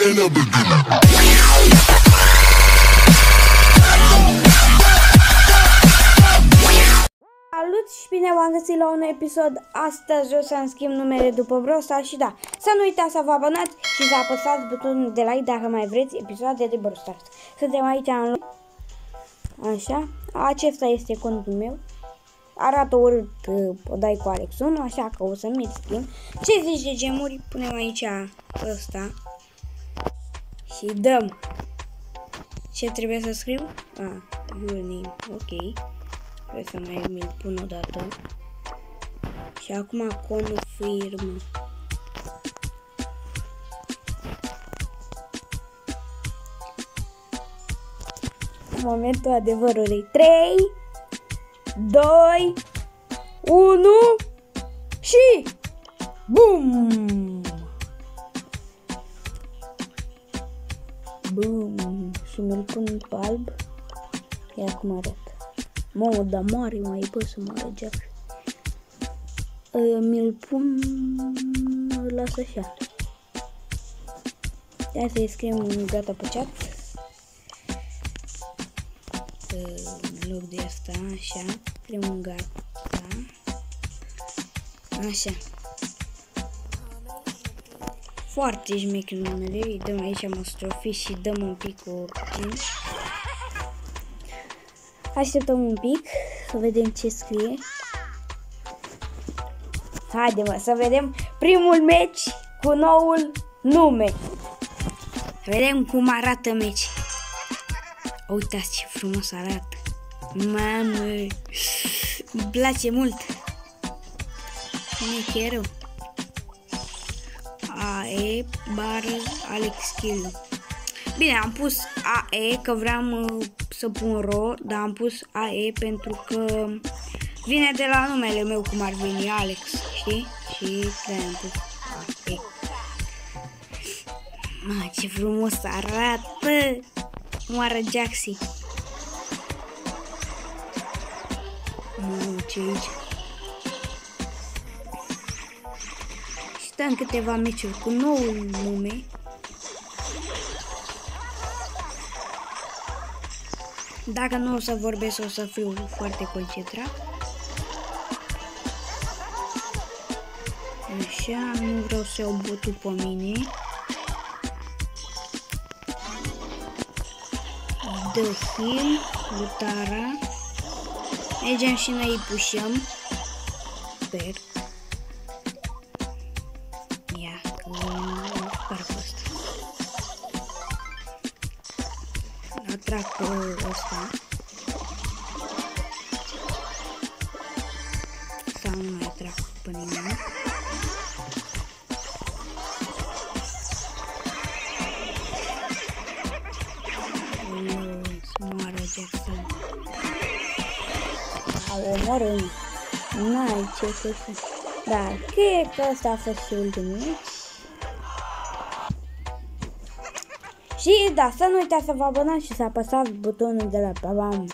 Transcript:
in the beginning. Salut și bine v-am găsit la un episod. Astăzi o să-mi schimb numele după Brawl Stars și da, să nu uitați să vă abonați și să apăsați butonul de like dacă mai vreți episoade de Brawl Stars. Suntem aici în loc. Așa, acesta este contul meu. Arată urât, o dai cu Alex 1, așa că o să mi-l schimb. 60 de gemuri, punem aici ăsta și dăm. Ce trebuie să scriu? Your name, ok. Trebuie să mai mi-l pun o dată. Și acum confirm. Momentul adevărului. 3, 2, 1 și BUM! BUM! Și mi-l pun pe alb. Ia cum arată. Mamă, dar mare mai e, bă, să mă arăgeac. Mi-l pun... las așa. Hai să-i scriem un gata pe chat. În loc de asta, așa. Scriem un gata. Așa. Foarte șmecher numele. Îi dăm aici Mastrofi și dăm un pic cu puțin. Așteptăm un pic să vedem ce scrie. Haide, mă, să vedem primul meci cu noul nume. Vedem cum arată meci. Uitați ce frumos arată. Mamă, îmi place mult. Mecherul. AE bară Alex Kill. Bine, am pus AE că vreau să pun RO, dar am pus AE pentru că vine de la numele meu cum ar veni Alex, știi? Și de-aia am pus AE. Mă, ce frumos arată! Moară Jaxi. Mă, ce aici? Și stăm câteva meciuri cu noul nume. Dacă nu o să vorbesc, o să fiu foarte concentrat. Așa, nu vreau să iau botul pe mine. The Hill, Lutara. Mergem și noi îi pușăm. Sper. Ia, că par pe ăsta. Atrag pe ăsta. Sau nu mai atrag pe nimeni. Moară Jackson. Omorâm. N-ai ce să faci. Da, cred că ăsta a fost și ultimul. Și da, să nu uitați să vă abonați și să apăsați butonul de la bam.